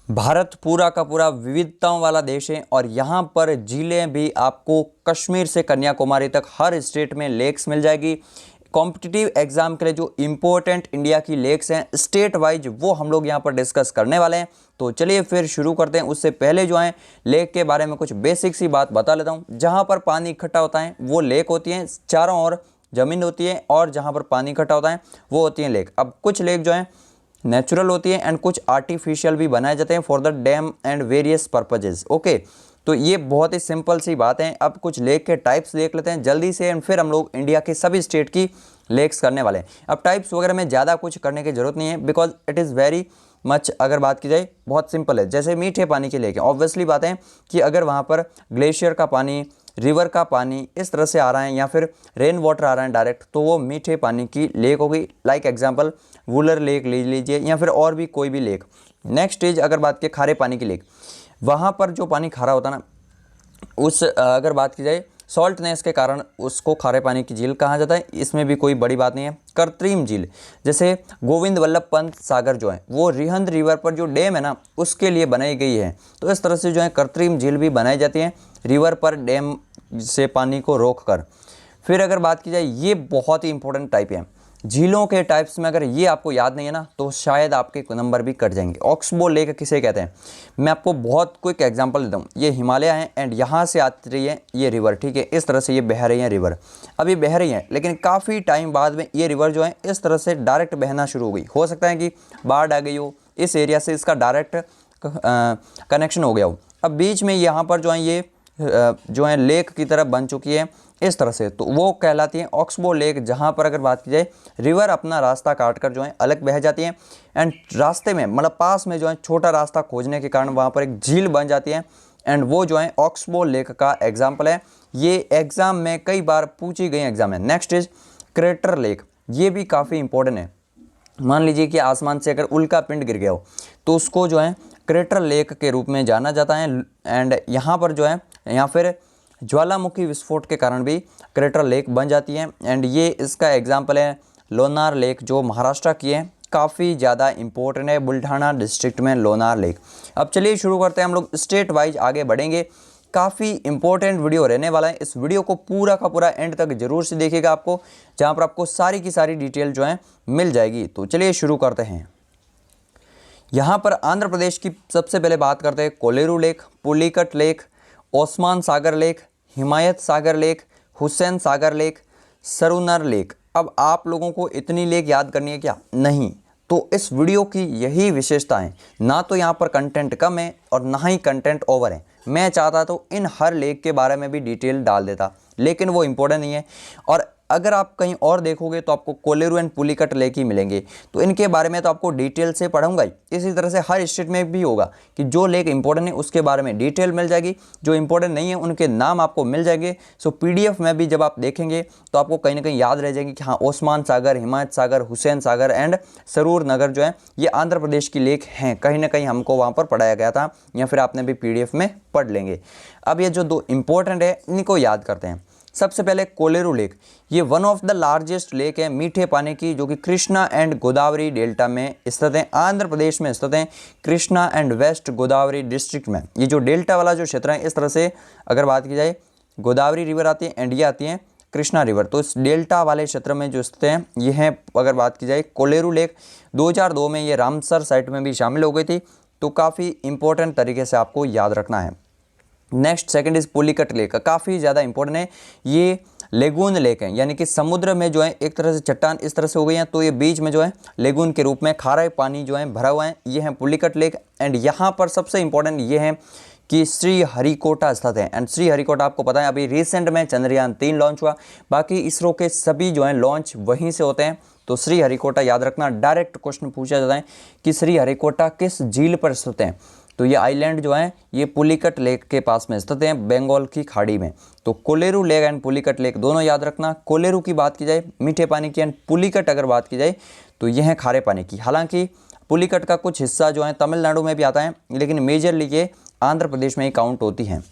भारत पूरा का पूरा विविधताओं वाला देश है और यहाँ पर झीलें भी आपको कश्मीर से कन्याकुमारी तक हर स्टेट में लेक्स मिल जाएगी। कॉम्पिटिटिव एग्जाम के लिए जो इम्पोर्टेंट इंडिया की लेक्स हैं स्टेट वाइज वो हम लोग यहाँ पर डिस्कस करने वाले हैं। तो चलिए फिर शुरू करते हैं। उससे पहले जो है लेक के बारे में कुछ बेसिक सी बात बता लेता हूँ। जहाँ पर पानी इकट्ठा होता है वो लेक होती है, चारों ओर ज़मीन होती है, और जहाँ पर पानी इकट्ठा होता है वो होती है लेक। अब कुछ लेक जो है नेचुरल होती है एंड कुछ आर्टिफिशियल भी बनाए जाते हैं for the dam and various purposes. Okay, तो ये बहुत ही सिंपल सी बात है। अब कुछ लेक के टाइप्स देख लेते हैं जल्दी से एंड फिर हम लोग इंडिया के सभी स्टेट की लेक्स करने वाले हैं। अब टाइप्स वगैरह में ज़्यादा कुछ करने की ज़रूरत नहीं है because it is very much, अगर बात की जाए बहुत सिंपल है। जैसे मीठे पानी की लेक है, ऑब्वियसली बात है कि अगर वहाँ पर ग्लेशियर का पानी, रिवर का पानी इस तरह से आ रहा है या फिर रेन वाटर आ रहा है डायरेक्ट, तो वो मीठे पानी की लेक होगी। लाइक एग्जांपल वुलर लेक ले लीजिए या फिर और भी कोई भी लेक। नेक्स्ट स्टेज अगर बात की खारे पानी की लेक, वहाँ पर जो पानी खारा होता है ना, उस अगर बात की जाए सॉल्टनेस के कारण उसको खारे पानी की झील कहा जाता है। इसमें भी कोई बड़ी बात नहीं है। कृत्रिम झील, जैसे गोविंद वल्लभ पंत सागर जो है वो रिहंद रिवर पर जो डैम है ना उसके लिए बनाई गई है। तो इस तरह से जो है कृत्रिम झील भी बनाई जाती है रिवर पर डैम से पानी को रोक कर। फिर अगर बात की जाए, ये बहुत ही इंपॉर्टेंट टाइप है झीलों के टाइप्स में। अगर ये आपको याद नहीं है ना तो शायद आपके नंबर भी कट जाएंगे। ऑक्सबो लेक किसे कहते हैं, मैं आपको बहुत क्विक एग्जांपल देता हूँ। ये हिमालय है एंड यहाँ से आती रही है ये रिवर, ठीक है, इस तरह से ये बह रही है रिवर। अब ये बह रही है लेकिन काफ़ी टाइम बाद में ये रिवर जो है इस तरह से डायरेक्ट बहना शुरू हो गई। हो सकता है कि बाढ़ आ गई हो, इस एरिया से इसका डायरेक्ट कनेक्शन हो गया हो। अब बीच में यहाँ पर जो है ये जो है लेक की तरह बन चुकी है इस तरह से, तो वो कहलाती है ऑक्सबो लेक। जहाँ पर अगर बात की जाए रिवर अपना रास्ता काट कर जो है अलग बह जाती है एंड रास्ते में मतलब पास में जो है छोटा रास्ता खोजने के कारण वहाँ पर एक झील बन जाती है एंड वो जो है ऑक्सबो लेक का एग्जाम्पल है। ये एग्जाम में कई बार पूछी गई एग्जाम है। नेक्स्ट इज क्रेटर लेक, ये भी काफ़ी इंपॉर्टेंट है। मान लीजिए कि आसमान से अगर उल्का पिंड गिर गया हो तो उसको जो है क्रेटर लेक के रूप में जाना जाता है। एंड यहाँ पर जो है या फिर ज्वालामुखी विस्फोट के कारण भी क्रेटर लेक बन जाती है एंड ये इसका एग्जाम्पल है लोनार लेक जो महाराष्ट्र की है, काफ़ी ज़्यादा इंपॉर्टेंट है बुल्ढाना डिस्ट्रिक्ट में लोनार लेक। अब चलिए शुरू करते हैं, हम लोग स्टेट वाइज आगे बढ़ेंगे। काफ़ी इंपॉर्टेंट वीडियो रहने वाला है। इस वीडियो को पूरा का पूरा एंड तक जरूर से देखिएगा आपको, जहाँ पर आपको सारी की सारी डिटेल जो है मिल जाएगी। तो चलिए शुरू करते हैं। यहाँ पर आंध्र प्रदेश की सबसे पहले बात करते हैं कोलेरू लेक, पुलिकट लेक, ओस्मान सागर lake, Himayat Sagar lake, Hussain Sagar lake, सरुनर lake. अब आप लोगों को इतनी लेक याद करनी है क्या? नहीं। तो इस वीडियो की यही विशेषता है, ना तो यहाँ पर कंटेंट कम है और ना ही कंटेंट ओवर है। मैं चाहता तो इन हर लेक के बारे में भी डिटेल डाल देता, लेकिन वो इम्पोर्टेंट नहीं है। और अगर आप कहीं और देखोगे तो आपको कोलेरू एंड पुलिकट लेक ही मिलेंगे। तो इनके बारे में तो आपको डिटेल से पढ़ूंगा ही। इसी तरह से हर स्टेट में भी होगा कि जो लेक इंपॉर्टेंट है उसके बारे में डिटेल मिल जाएगी, जो इंपॉर्टेंट नहीं है उनके नाम आपको मिल जाएंगे। सो पीडीएफ में भी जब आप देखेंगे तो आपको कहीं ना कहीं याद रह जाएगी कि हाँ ओस्मान सागर, हिमायत सागर, हुसैन सागर एंड सरूर नगर जो है ये आंध्र प्रदेश की लेक हैं। कहीं ना कहीं हमको वहाँ पर पढ़ाया गया था या फिर आपने भी पीडीएफ में पढ़ लेंगे। अब ये जो दो इंपॉर्टेंट है इनको याद करते हैं। सबसे पहले कोलेरू लेक, ये one of the largest lake है मीठे पानी की, जो कि कृष्णा एंड गोदावरी डेल्टा में स्थित है, आंध्र प्रदेश में स्थित है, Krishna and west Godavari district में। ये जो डेल्टा वाला जो क्षेत्र है, इस तरह से अगर बात की जाए गोदावरी रिवर आती है एंड ये आती है कृष्णा रिवर, तो इस डेल्टा वाले क्षेत्र में जो स्थित है ये है। अगर बात की जाए कोलेरू लेक 2002 में ये रामसर साइट में भी शामिल हो गई थी, तो काफ़ी इंपॉर्टेंट तरीके से आपको याद रखना है। Next second is Pulicat lake, काफ़ी ज़्यादा इंपॉर्टेंट है। ये लेगून लेक है, यानी कि समुद्र में जो है एक तरह से चट्टान इस तरह से हो गई है, तो ये बीच में जो है लेगून के रूप में खारा पानी जो है भरा हुआ है, ये है पुलिकट लेक। एंड यहाँ पर सबसे इंपॉर्टेंट ये है कि श्री हरिकोटा स्थित है। एंड श्री हरिकोटा आपको पता है अभी रिसेंट में चंद्रयान 3 लॉन्च हुआ, बाकी इसरो के सभी जो है लॉन्च वहीं से होते हैं। तो श्री हरिकोटा याद रखना, डायरेक्ट क्वेश्चन पूछा जाता है कि श्री हरिकोटा किस झील पर स्थित है। तो ये आइलैंड जो है ये पुलिकट लेक के पास में स्थित हैं, बंगाल की खाड़ी में। तो Kolleru lake and Pulicat lake दोनों याद रखना। कोलेरू की बात की जाए मीठे पानी की एंड पुलिकट अगर बात की जाए तो ये है खारे पानी की। हालांकि पुलिकट का कुछ हिस्सा जो है तमिलनाडु में भी आता है, लेकिन मेजरली ये आंध्र प्रदेश में ही काउंट होती हैं।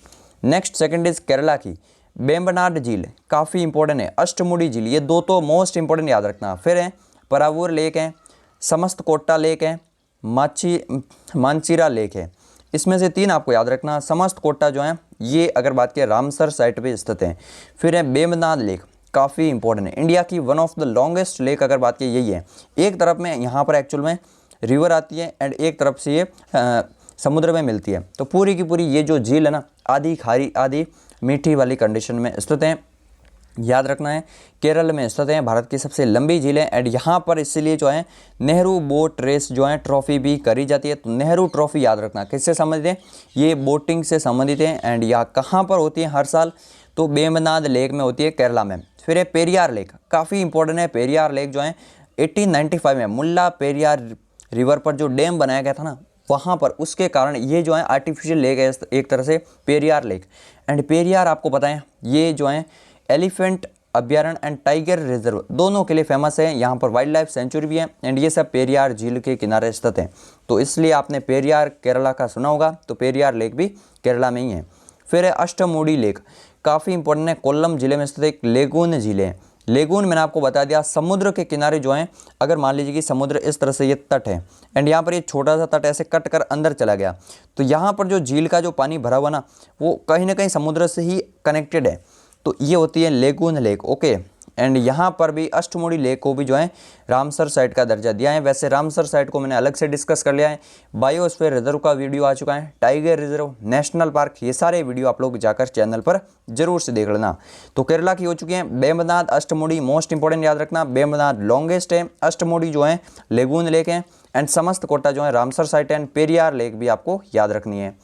नेक्स्ट सेकंड इज केरला की बेम्बनाड झील, काफ़ी इंपॉर्टेंट है। अष्टमुडी झील, ये दो तो मोस्ट इंपॉर्टेंट याद रखना। फिर है परावूर लेक है, समस्त कोट्टा लेक है, मानचिरा लेक है। इसमें से 3 आपको याद रखना। समस्त कोटा जो है ये अगर बात करें रामसर साइट पे स्थित है। फिर है बेमनाद लेक, काफ़ी इंपॉर्टेंट है, इंडिया की one of the longest lake अगर बात की यही है। एक तरफ में यहाँ पर एक्चुअल में रिवर आती है एंड एक तरफ से ये समुद्र में मिलती है। तो पूरी की पूरी ये जो झील है ना, आधी खारी आधी मीठी वाली कंडीशन में स्थित है। याद रखना है केरल में स्थित है, भारत की सबसे लंबी झील है एंड यहाँ पर इसलिए जो है नेहरू बोट रेस जो है ट्रॉफी भी करी जाती है। तो नेहरू ट्रॉफी याद रखना किससे संबंधित है, ये बोटिंग से संबंधित है एंड यह कहाँ पर होती है हर साल, तो बेमनाद लेक में होती है केरला में। फिर है पेरियार लेक, काफ़ी इंपॉर्टेंट है। पेरियार लेक जो है 1895 में मुल्ला पेरियार रिवर पर जो डैम बनाया गया था ना, वहाँ पर उसके कारण ये जो है आर्टिफिशियल लेक है एक तरह से पेरियार लेक। एंड पेरियार आपको पता है ये जो है एलिफेंट अभ्यारण्य एंड टाइगर रिजर्व दोनों के लिए फेमस है। यहाँ पर वाइल्ड लाइफ सेंचुरी भी है एंड ये सब पेरियार झील के किनारे स्थित है। तो इसलिए आपने पेरियार केरला का सुना होगा, तो पेरियार लेक भी केरला में ही है। फिर है अष्टमुडी लेक, काफ़ी इंपॉर्टेंट है, कोल्लम जिले में स्थित एक लेगून झील है। लेगून मैंने आपको बता दिया समुद्र के किनारे जो है, अगर मान लीजिए कि समुद्र इस तरह से ये तट है एंड यहाँ पर ये छोटा सा तट ऐसे कट कर अंदर चला गया, तो यहाँ पर जो झील का जो पानी भरा हुआ ना, वो कहीं ना कहीं समुद्र से ही कनेक्टेड है। तो ये होती है लेगून लेक, ओके। एंड यहाँ पर भी अष्टमुडी लेक को भी जो है रामसर साइट का दर्जा दिया है। वैसे रामसर साइट को मैंने अलग से डिस्कस कर लिया है, बायोस्फीयर रिजर्व का वीडियो आ चुका है, टाइगर रिजर्व, नेशनल पार्क, ये सारे वीडियो आप लोग जाकर चैनल पर जरूर से देख लेना। तो केरला की हो चुकी है बेमनाद, अष्टमुडी मोस्ट इंपॉर्टेंट याद रखना, बेमनाद लॉन्गेस्ट है, अष्टमुडी जो है लेगून लेक है एंड समस्त कोटा जो है रामसर साइट है एंड पेरियार लेक भी आपको याद रखनी है।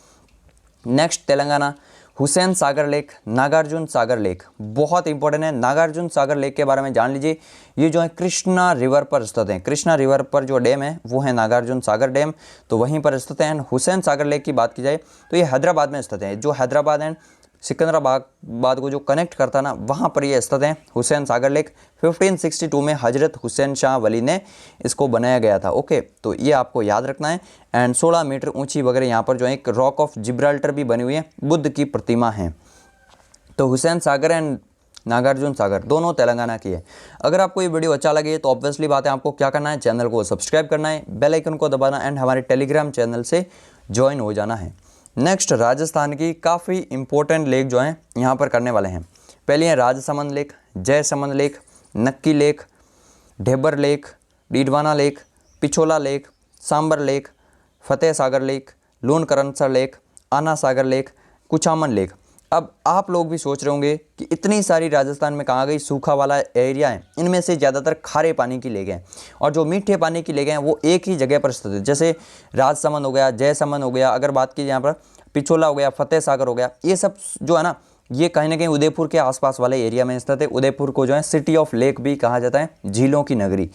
Next Telangana, Hussain Sagar lake, Nagarjuna Sagar lake, बहुत इंपॉर्टेंट है। नागार्जुन सागर लेक के बारे में जान लीजिए, ये जो है कृष्णा रिवर पर स्थित है। कृष्णा रिवर पर जो डैम है वो है नागार्जुन सागर डैम, तो वहीं पर स्थित है। हुसैन सागर लेक की बात की जाए तो ये हैदराबाद में स्थित है। जो हैदराबाद एंड सिकंदराबाद को जो कनेक्ट करता ना, वहाँ पर ये स्थित है हुसैन सागर लेक। 1562 में हजरत हुसैन शाह वली ने इसको बनाया गया था, ओके। तो ये आपको याद रखना है एंड 16 मीटर ऊंची वगैरह यहाँ पर जो है एक रॉक ऑफ जिब्राल्टर भी बनी हुई है, बुद्ध की प्रतिमा है। तो हुसैन सागर एंड नागार्जुन सागर दोनों तेलंगाना की है। अगर आपको ये वीडियो अच्छा लगे तो ऑब्वियसली बात है आपको क्या करना है, चैनल को सब्सक्राइब करना है, बेल आइकन को दबाना एंड हमारे टेलीग्राम चैनल से ज्वाइन हो जाना है। नेक्स्ट राजस्थान की काफ़ी इंपॉर्टेंट लेक जो हैं यहाँ पर करने वाले हैं। पहले है Rajsamand lake, Jaisamand lake, Nakki lake, Dhebar lake, Didwana lake, Pichola lake, Sambhar lake, Fateh Sagar lake, Lunkaransar lake, Ana Sagar lake, Kuchaman lake. अब आप लोग भी सोच रहे होंगे कि इतनी सारी राजस्थान में कहाँ गई, सूखा वाला एरिया है, इनमें से ज़्यादातर खारे पानी की लेक हैं और जो मीठे पानी की लेक हैं वो एक ही जगह पर स्थित है। जैसे राजसमंद हो गया, जयसमंद हो गया, अगर बात की यहाँ पर पिछोला हो गया, फतेह सागर हो गया, ये सब जो है ना ये कहीं ना कहीं उदयपुर के आसपास वाले एरिया में स्थित है। उदयपुर को जो है सिटी ऑफ लेक भी कहा जाता है, झीलों की नगरी।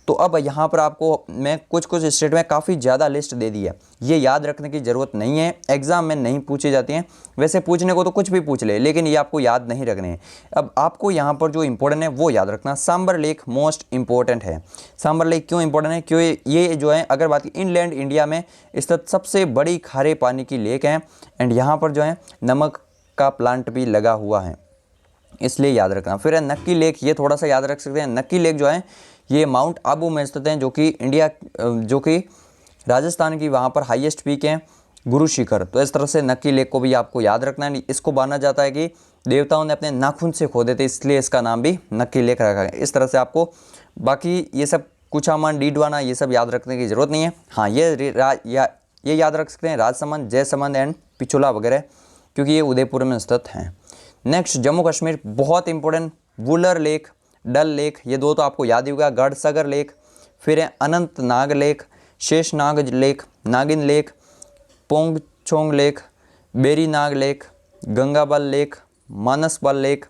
तो अब यहाँ पर आपको मैं कुछ स्टेट में काफ़ी ज़्यादा लिस्ट दे दी है, ये याद रखने की ज़रूरत नहीं है, एग्जाम में नहीं पूछी जाती हैं। वैसे पूछने को तो कुछ भी पूछ ले, लेकिन ये आपको याद नहीं रखने हैं। अब आपको यहाँ पर जो इंपॉर्टेंट है वो याद रखना। सांबर लेक मोस्ट इंपॉर्टेंट है। सांबर लेक क्यों इंपॉर्टेंट है, क्यों ये जो है अगर बात की इनलैंड इंडिया में स्थित सबसे बड़ी खारे पानी की लेक है एंड यहाँ पर जो है नमक का प्लांट भी लगा हुआ है, इसलिए याद रखना। फिर है नक्की लेक, ये थोड़ा सा याद रख सकते हैं। नक्की लेक जो है ये माउंट आबू में स्थित है, जो कि राजस्थान की वहाँ पर हाईएस्ट पीक है, गुरु शिखर। तो इस तरह से नक्की लेक को भी आपको याद रखना है। इसको माना जाता है कि देवताओं ने अपने नाखून से खोदे थे, इसलिए इसका नाम भी नक्की लेक रखा है। इस तरह से आपको बाकी ये सब कुचामन, डीडवाना ये सब याद रखने की ज़रूरत नहीं है। हाँ, ये याद रख सकते हैं राजसमंद, जयसमंद एंड पिछोला वगैरह, क्योंकि ये उदयपुर में स्थित हैं। नेक्स्ट जम्मू कश्मीर, बहुत इंपॉर्टेंट, वुलर लेक, डल लेक, ये दो तो आपको याद ही होगा, गढ़सगर लेक। फिर है Anantnag lake, Sheshnag lake, Nagin lake, Pangong lake, Berinag lake, Gangabal lake, Manasbal lake,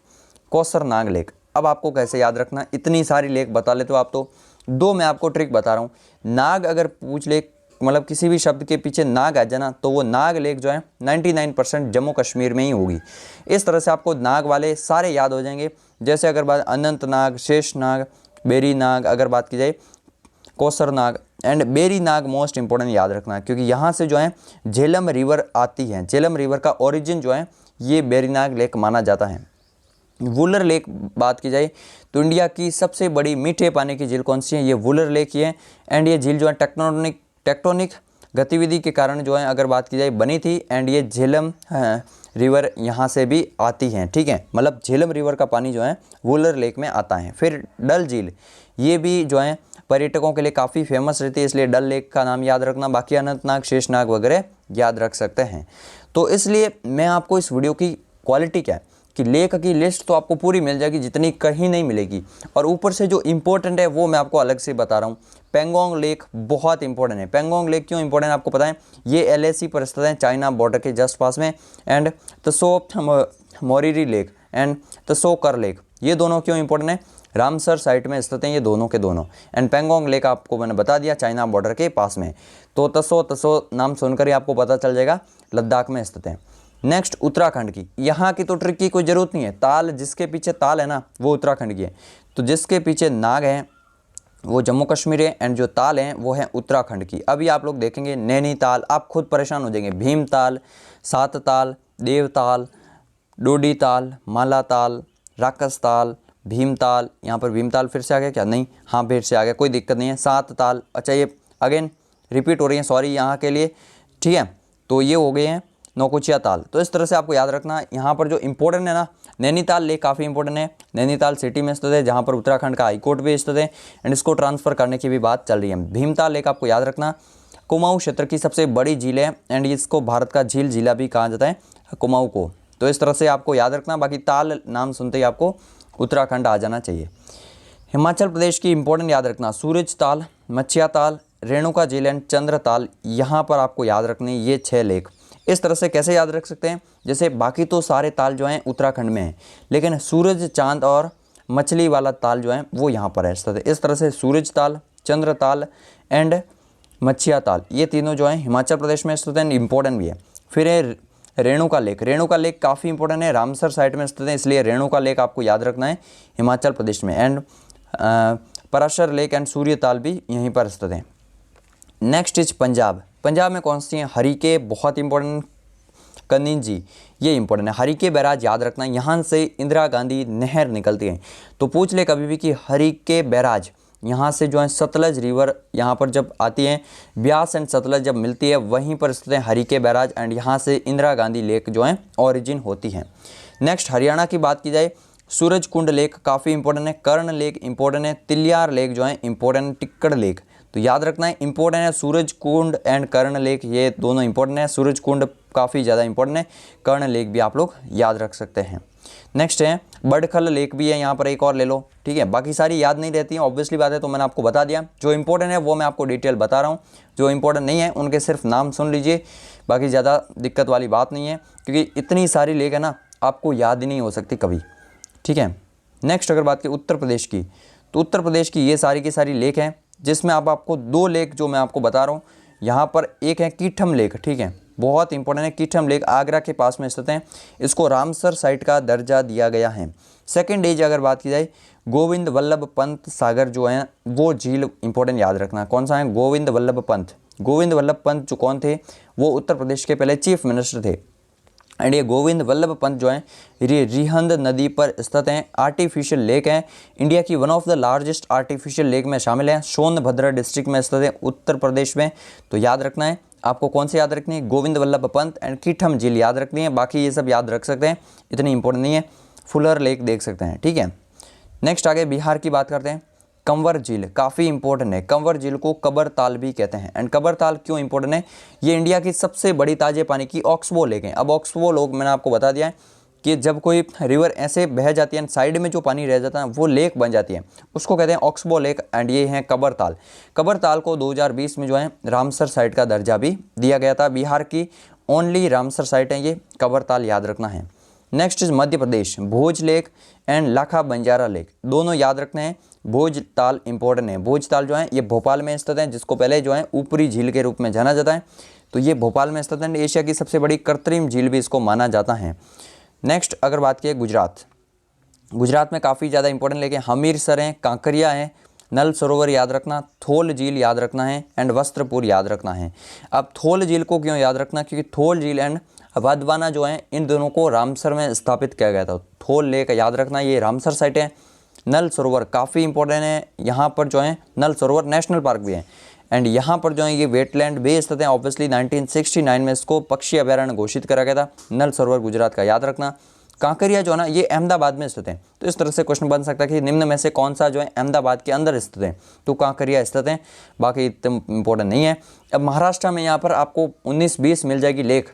Kausarnag lake. अब आपको कैसे याद रखना, इतनी सारी लेक बता लेते हो आप तो। दो मैं आपको ट्रिक बता रहा हूँ। नाग अगर पूछ ले, मतलब किसी भी शब्द के पीछे नाग आ जाए ना, तो वो नाग लेक जो है 99% जम्मू कश्मीर में ही होगी। इस तरह से आपको नाग वाले सारे याद हो जाएंगे। जैसे अगर बात अनंतनाग, शेषनाग, बेरीनाग, अगर बात की जाए Kausarnag and Berinag most important याद रखना, क्योंकि यहाँ से जो है झेलम रिवर आती है। झेलम रिवर का ओरिजिन जो है ये बेरीनाग लेक माना जाता है। वुलर लेक बात की जाए तो इंडिया की सबसे बड़ी मीठे पानी की झील कौन सी है, ये वुलर लेक ही है। एंड ये झील जो है टेक्टोनिक गतिविधि के कारण जो है अगर बात की जाए बनी थी। एंड ये झेलम रिवर यहाँ से भी आती हैं, ठीक है, मतलब झेलम रिवर का पानी जो है वुलर लेक में आता है। फिर डल झील, ये भी जो है पर्यटकों के लिए काफ़ी फेमस रहती है, इसलिए डल लेक का नाम याद रखना। बाकी अनंतनाग, शेषनाग वगैरह याद रख सकते हैं। तो इसलिए मैं आपको इस वीडियो की क्वालिटी क्या है कि लेक की लिस्ट तो आपको पूरी मिल जाएगी, जितनी कहीं नहीं मिलेगी, और ऊपर से जो इम्पोर्टेंट है वो मैं आपको अलग से बता रहा हूँ। पेंगोंग लेक बहुत इंपॉर्टेंट है। पेंगोंग लेक क्यों इंपॉर्टेंट है आपको पता है? ये एलएसी पर स्थित है, चाइना बॉर्डर के जस्ट पास में। एंड तसो मोरिरी लेक एंड तसोकर लेक, ये दोनों क्यों इंपॉर्टेंट है? रामसर साइट में स्थित हैं ये दोनों के दोनों। एंड पेंगोंग लेक आपको मैंने बता दिया चाइना बॉर्डर के पास में। तो तसो नाम सुनकर ही आपको पता चल जाएगा लद्दाख में स्थित है। नेक्स्ट उत्तराखंड की, यहाँ की तो ट्रिक की कोई ज़रूरत नहीं है। ताल, जिसके पीछे ताल है ना वो उत्तराखंड की है, तो जिसके पीछे नाग है वो जम्मू कश्मीर है, एंड जो ताल हैं वो है उत्तराखंड की। अभी आप लोग देखेंगे नैनीताल, आप खुद परेशान हो जाएंगे। भीमताल, सातताल, देवताल, डोडीताल, मालाताल, राकसताल, भीमताल, यहाँ पर भीमताल फिर से आ गया क्या? नहीं, हाँ फिर से आ गया, कोई दिक्कत नहीं है। सातताल, अच्छा ये अगेन रिपीट हो रही है, सॉरी यहाँ के लिए, ठीक है। तो ये हो गए हैं नौकुचिया ताल। तो इस तरह से आपको याद रखना। यहाँ पर जो इंपॉर्टेंट है ना, नैनीताल लेक काफ़ी इंपॉर्टेंट है। नैनीताल सिटी में स्थित है, जहाँ पर उत्तराखंड का हाईकोर्ट भी स्थित है, एंड इसको ट्रांसफ़र करने की भी बात चल रही है। भीमताल लेक आपको याद रखना कुमाऊं क्षेत्र की सबसे बड़ी झील है, एंड इसको भारत का झील जिला भी कहा जाता है कुमाऊं को। तो इस तरह से आपको याद रखना। बाकी ताल नाम सुनते ही आपको उत्तराखंड आ जाना चाहिए। हिमाचल प्रदेश की इंपॉर्टेंट याद रखना, सूरज ताल, मच्छिया ताल, रेणुका झील एंड चंद्रताल, यहाँ पर आपको याद रखने ये 6 लेक। इस तरह से कैसे याद रख सकते हैं? जैसे बाकी तो सारे ताल जो हैं उत्तराखंड में हैं, लेकिन सूरज, चांद और मछली वाला ताल जो है वो यहाँ पर है स्थित है। इस तरह से सूरज ताल, चंद्र ताल एंड मच्छिया ताल, ये तीनों जो हैं हिमाचल प्रदेश में स्थित हैं, इंपॉर्टेंट भी है। फिर है रेणुका लेक। रेणुका लेक काफ़ी इंपॉर्टेंट है, रामसर साइट में स्थित है, इसलिए रेणुका लेक आपको याद रखना है हिमाचल प्रदेश में। एंड पराशर लेक एंड सूर्य ताल भी यहीं पर स्थित है। Next is Punjab. पंजाब में कौन सी हैं? हरिके, बहुत इंपॉर्टेंट, कनिंजी, ये इंपॉर्टेंट है। हरिके बैराज याद रखना, यहाँ से इंदिरा गांधी नहर निकलती है। तो पूछ ले कभी भी कि हरिके बैराज, यहाँ से जो है सतलज रिवर यहाँ पर जब आती है, ब्यास एंड सतलज जब मिलती है वहीं पर स्थित है हरिके बैराज, एंड यहाँ से इंदिरा गांधी लेक जो है ऑरिजिन होती है। नेक्स्ट हरियाणा की बात की जाए, सूरज कुंड लेक काफ़ी इंपॉर्टेंट है, कर्ण लेक इंपॉर्टेंट है, तिलियार लेक जो है इंपॉर्टेंट, टिक्कड़ लेक, तो याद रखना है इंपॉर्टेंट है। Suraj Kund and Karna lake ये दोनों इंपॉर्टेंट है। सूरज कुंड काफ़ी ज़्यादा इंपॉर्टेंट है, कर्ण लेक भी आप लोग याद रख सकते हैं। नेक्स्ट है बड़खल लेक भी है, यहाँ पर एक और ले लो, ठीक है। बाकी सारी याद नहीं रहती हैं, ऑब्वियसली बात है, तो मैंने आपको बता दिया। जो इंपॉर्टेंट है वो मैं आपको डिटेल बता रहा हूँ, जो इंपॉर्टेंट नहीं है उनके सिर्फ नाम सुन लीजिए, बाकी ज़्यादा दिक्कत वाली बात नहीं है, क्योंकि इतनी सारी लेक है ना आपको याद ही नहीं हो सकती कभी, ठीक है। नेक्स्ट अगर बात की उत्तर प्रदेश की, तो उत्तर प्रदेश की ये सारी की सारी लेक हैं, जिसमें अब आपको 2 लेक जो मैं आपको बता रहा हूँ, यहाँ पर एक है कीठम लेक, ठीक है, बहुत इंपॉर्टेंट है। कीठम लेक आगरा के पास में स्थित है, इसको रामसर साइट का दर्जा दिया गया है। सेकंड एज अगर बात की जाए, गोविंद वल्लभ पंत सागर जो है वो झील इंपॉर्टेंट याद रखना। कौन सा है? गोविंद वल्लभ पंत। गोविंद वल्लभ पंत जो कौन थे? वो उत्तर प्रदेश के पहले चीफ मिनिस्टर थे। एंड ये गोविंद वल्लभ पंत जो है ये रिहंद नदी पर स्थित हैं, आर्टिफिशियल लेक है, इंडिया की one of the largest artificial lake में शामिल है, सोनभद्र डिस्ट्रिक्ट में स्थित है उत्तर प्रदेश में। तो याद रखना है आपको, कौन से याद रखनी है? गोविंद वल्लभ पंत एंड कीठम झील याद रखनी है, बाकी ये सब याद रख सकते हैं, इतनी इंपॉर्टेंट नहीं है। फुलर लेक देख सकते हैं, ठीक है। नेक्स्ट आगे बिहार की बात करते हैं। कंवर झील काफ़ी इंपॉर्टेंट है, कंवर झील को कबर ताल भी कहते हैं। एंड कबर ताल क्यों इंपॉर्टेंट है? ये इंडिया की सबसे बड़ी ताजे पानी की ऑक्सबो लेक है। अब ऑक्सबो लोग मैंने आपको बता दिया है कि जब कोई रिवर ऐसे बह जाती है, साइड में जो पानी रह जाता है वो लेक बन जाती है, उसको कहते हैं ऑक्सबो लेक। एंड ये है कबर ताल। कबर ताल को 2020 में जो है रामसर साइट का दर्जा भी दिया गया था। बिहार की ओनली रामसर साइट है ये, कबर ताल याद रखना है। Next is Madhya Pradesh, Bhoj lake and Lakha Banjara lake, दोनों याद रखने हैं। भोज ताल इंपॉर्टेंट है। भोज ताल जो है ये भोपाल में स्थित है, जिसको पहले जो है ऊपरी झील के रूप में जाना जाता है, तो ये भोपाल में स्थित है। एशिया की सबसे बड़ी कृत्रिम झील भी इसको माना जाता है। नेक्स्ट अगर बात की गुजरात, गुजरात में काफ़ी ज़्यादा इंपॉर्टेंट लेक है, हमीरसर है, कांकरिया है, नल सरोवर याद रखना, थोल झील याद रखना है, एंड वस्त्रपुर याद रखना है। अब थोल झील को क्यों याद रखना? क्योंकि थोल झील एंड वाधवाना जो है इन दोनों को रामसर में स्थापित किया गया था। थोल लेक याद रखना, ये रामसर साइट है। नल सरोवर काफ़ी इंपॉर्टेंट है, यहाँ पर जो है नल सरोवर नेशनल पार्क भी है। एंड यहाँ पर जो है ये वेटलैंड भी स्थित है। ऑब्वियसली 1969 में इसको पक्षी अभयारण्य घोषित करा गया था। नल सरोवर गुजरात का, याद रखना। कांकरिया जो है ना ये अहमदाबाद में स्थित है। तो इस तरह से क्वेश्चन बन सकता है कि निम्न में से कौन सा जो है अहमदाबाद के अंदर स्थित है, तो कांकरिया स्थित है। बाकी इतना इंपॉर्टेंट नहीं है। अब महाराष्ट्र में यहाँ पर आपको 19-20 मिल जाएगी लेक,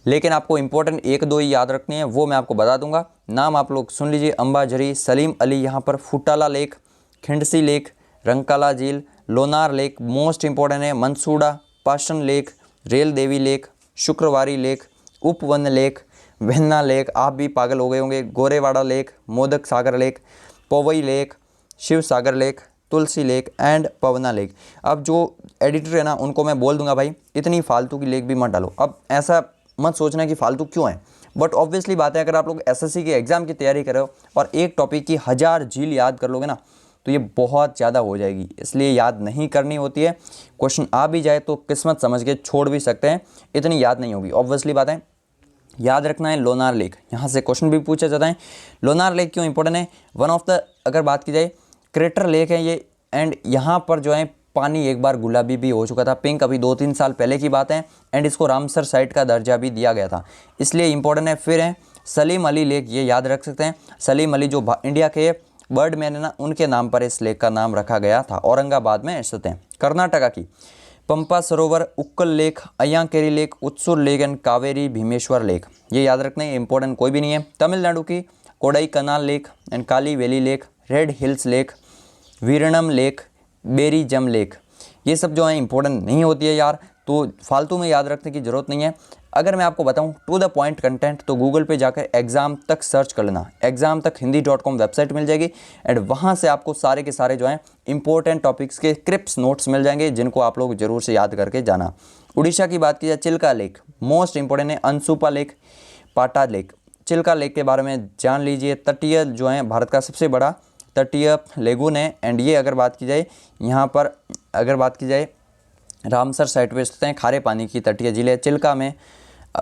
लेकिन आपको इंपॉर्टेंट 1-2 ही याद रखनी है, वो मैं आपको बता दूंगा। नाम आप लोग सुन लीजिए, अंबाझरी, सलीम अली, यहाँ पर फुटाला लेक, खिंडसी लेक, रंकाला झील, लोनार लेक, मोस्ट इंपॉर्टेंट है Mansuda, Pashan lake, Rel Devi lake, Shukrawari lake, Upvan lake, Venna lake, आप भी पागल हो गए होंगे, Gorewada lake, Modak Sagar lake, Powai lake, Shiv Sagar lake, Tulsi lake and Pawna lake. अब जो एडिटर है ना उनको मैं बोल दूंगा भाई इतनी फालतू की लेक भी मत डालो। अब ऐसा मत सोचना कि फालतू क्यों है, बट ऑब्वियसली बात है अगर आप लोग एसएससी के एग्जाम की तैयारी कर रहे हो और एक टॉपिक की 1000 झील याद कर लोगे ना तो ये बहुत ज़्यादा हो जाएगी, इसलिए याद नहीं करनी होती है। क्वेश्चन आ भी जाए तो किस्मत समझ के छोड़ भी सकते हैं, इतनी याद नहीं होगी। ऑब्वियसली बात है याद रखना है लोनार लेक, यहाँ से क्वेश्चन भी पूछा जाता है। लोनार लेक क्यों इंपॉर्टेंट है, वन ऑफ द अगर बात की जाए क्रेटर लेक है ये, एंड यहाँ पर जो है पानी एक बार गुलाबी भी हो चुका था, पिंक, अभी 2-3 साल पहले की बात है, एंड इसको रामसर साइट का दर्जा भी दिया गया था, इसलिए इंपॉर्टेंट है। फिर है सलीम अली लेक, ये याद रख सकते हैं। सलीम अली जो इंडिया के बर्ड मैन है ना उनके नाम पर इस लेक का नाम रखा गया था, औरंगाबाद में स्थित है। कर्नाटका की Pampa Sarovar, Ukkal lake, Ayyanakere lake, Utsur lake and Kaveri Bhimeshwar lake, ये याद रखने इंपॉर्टेंट कोई भी नहीं है। तमिलनाडु की Kodaikanal lake and Kali valley lake, red hills lake, Veeranam lake, Berijam lake, ये सब जो है इंपॉर्टेंट नहीं होती है यार, तो फालतू में याद रखने की ज़रूरत नहीं है। अगर मैं आपको बताऊं टू द पॉइंट कंटेंट तो गूगल पे जाकर एग्ज़ाम तक सर्च कर लेना, एग्ज़ाम तक हिंदी.com वेबसाइट मिल जाएगी, एंड वहाँ से आपको सारे के सारे जो हैं इंपॉर्टेंट टॉपिक्स के क्रिप्स नोट्स मिल जाएंगे जिनको आप लोग जरूर से याद करके जाना। उड़ीसा की बात की जाए चिल्का लेक, मोस्ट इंपॉर्टेंट है। अनसुपा लेक, पाटा लेक, चिल्का लेक के बारे में जान लीजिए। तटीय जो है भारत का सबसे बड़ा तटीय लेगून है, एंड ये अगर बात की जाए यहाँ पर अगर बात की जाए रामसर साइट पे स्थित हैं, खारे पानी की तटीय झील है चिल्का में,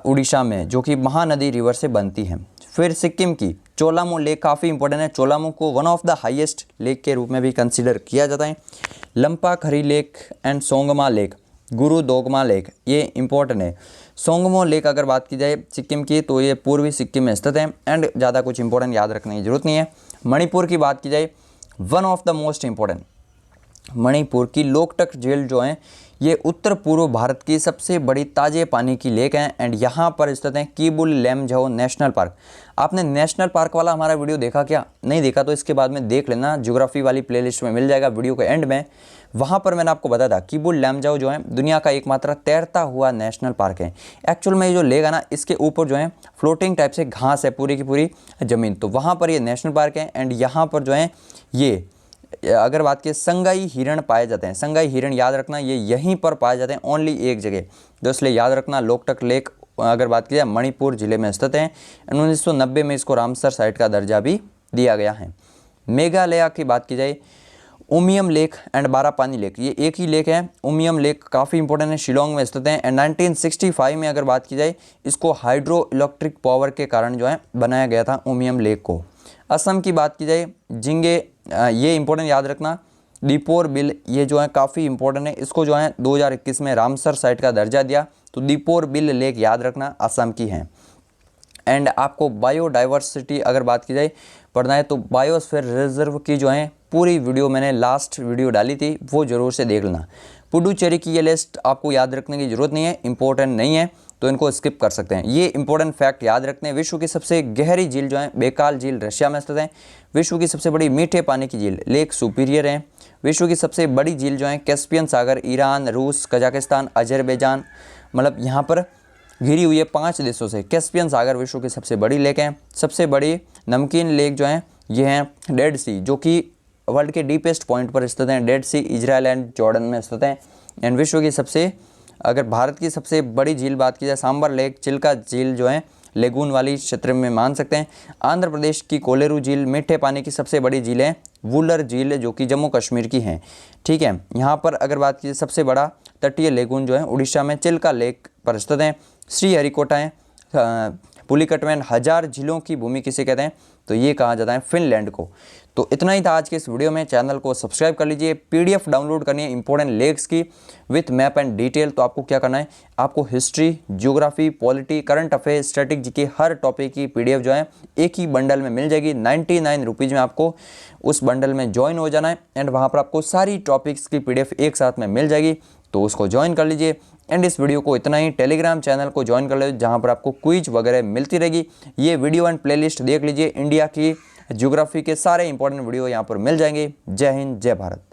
उड़ीसा में, जो कि महानदी रिवर से बनती है। फिर सिक्किम की चोलामू लेक काफ़ी इंपॉर्टेंट है, चोलामू को one of the highest lake के रूप में भी कंसीडर किया जाता है। लंपा खरी lake and सोंगमा lake, Guru दोगमा lake, ये इंपॉर्टेंट है। सोंगमो लेक अगर बात की जाए सिक्किम की तो ये पूर्वी सिक्किम में स्थित है, एंड ज़्यादा कुछ इंपॉर्टेंट याद रखने की जरूरत नहीं है। मणिपुर की बात की जाए one of the most important, Manipur की लोकटक झील जो है ये उत्तर पूर्व भारत की सबसे बड़ी ताजे पानी की लेक है, एंड यहाँ पर स्थित है किबुल लैमजाओ नेशनल पार्क। आपने नेशनल पार्क वाला हमारा वीडियो देखा क्या, नहीं देखा तो इसके बाद में देख लेना, ज्योग्राफी वाली प्लेलिस्ट में मिल जाएगा वीडियो के एंड में। वहाँ पर मैंने आपको बताया था किबुल लैमजाओ जो है दुनिया का एकमात्र तैरता हुआ नेशनल पार्क है। एक्चुअल में ये जो लेक है ना इसके ऊपर जो है फ्लोटिंग टाइप से घास है पूरी की पूरी ज़मीन, तो वहाँ पर ये नेशनल पार्क है। एंड यहाँ पर जो है ये अगर बात की संगाई हिरण पाए जाते हैं, संगाई हिरण याद रखना ये यहीं पर पाए जाते हैं, ओनली एक जगह, तो इसलिए याद रखना। लोकटक लेक अगर बात की जाए मणिपुर जिले में स्थित है, 1990 में इसको रामसर साइट का दर्जा भी दिया गया है। मेघालय की बात की जाए Umiam lake and Barapani lake, ये एक ही लेक है। उमियम लेक काफ़ी इंपॉर्टेंट है, शिलोंग में स्थित है, एंड 1965 में अगर बात की जाए इसको हाइड्रो इलेक्ट्रिक पावर के कारण जो है बनाया गया था उमियम लेक को। असम की बात की जाए जिंगे, ये इंपॉर्टेंट याद रखना। दीपोर बिल ये जो है काफ़ी इंपॉर्टेंट है, इसको जो है 2021 में रामसर साइट का दर्जा दिया, तो दीपोर बिल लेक याद रखना असम की है। एंड आपको बायोडाइवर्सिटी अगर बात की जाए पढ़ना है तो बायोस्फीयर रिजर्व की जो है पूरी वीडियो मैंने लास्ट वीडियो डाली थी, वो ज़रूर से देख लेना। पुडुचेरी की ये लिस्ट आपको याद रखने की ज़रूरत नहीं है, इंपॉर्टेंट नहीं है, तो इनको स्किप कर सकते हैं। ये इंपॉर्टेंट फैक्ट याद रखते हैं। विश्व की सबसे गहरी झील जो है बेकाल झील रशिया में स्थित है। विश्व की सबसे बड़ी मीठे पानी की झील लेक सुपीरियर है। विश्व की सबसे बड़ी झील जो है कैस्पियन सागर, ईरान, रूस, कजाकिस्तान, अजरबैजान, मतलब यहाँ पर घिरी हुई है 5 देशों से। कैस्पियन सागर विश्व की सबसे बड़ी लेक है। सबसे बड़ी नमकीन लेक जो है ये है डेड सी, जो कि वर्ल्ड के डीपेस्ट पॉइंट पर स्थित है। Dead Sea Israel and Jordan में स्थित है। एंड विश्व की सबसे अगर भारत की सबसे बड़ी झील बात की जाए सांबर लेक, चिल्का झील जो है लेगून वाली क्षेत्र में मान सकते हैं। आंध्र प्रदेश की कोलेरू झील मीठे पानी की सबसे बड़ी झील है। वुलर झील जो कि जम्मू कश्मीर की है, ठीक है। यहाँ पर अगर बात की जाए सबसे बड़ा तटीय लेगून जो है उड़ीसा में चिल्का लेक पर स्थित है। श्रीहरिकोटा है। पुलिकट में 1000 झीलों की भूमि किसे कहते हैं, तो ये कहा जाता है फिनलैंड को। तो इतना ही था आज के इस वीडियो में। चैनल को सब्सक्राइब कर लीजिए। पीडीएफ डाउनलोड करनी है इंपॉर्टेंट लेक्स की विथ मैप एंड डिटेल। तो आपको क्या करना है, आपको history, geography, polity, current affair, static GK हर टॉपिक की पीडीएफ जो है एक ही बंडल में मिल जाएगी। 99 रुपीज़ में आपको उस बंडल में ज्वाइन हो जाना है एंड वहाँ पर आपको सारी टॉपिक्स की पीडीएफ एक साथ में मिल जाएगी। तो उसको ज्वाइन कर लीजिए। एंड इस वीडियो को इतना ही। टेलीग्राम चैनल को ज्वाइन कर लीजिए जहाँ पर आपको क्विज वगैरह मिलती रहेगी। ये वीडियो एंड प्लेलिस्ट देख लीजिए। इंडिया की ज्योग्राफी के सारे इंपॉर्टेंट वीडियो यहाँ पर मिल जाएंगे। जय हिंद, जय भारत।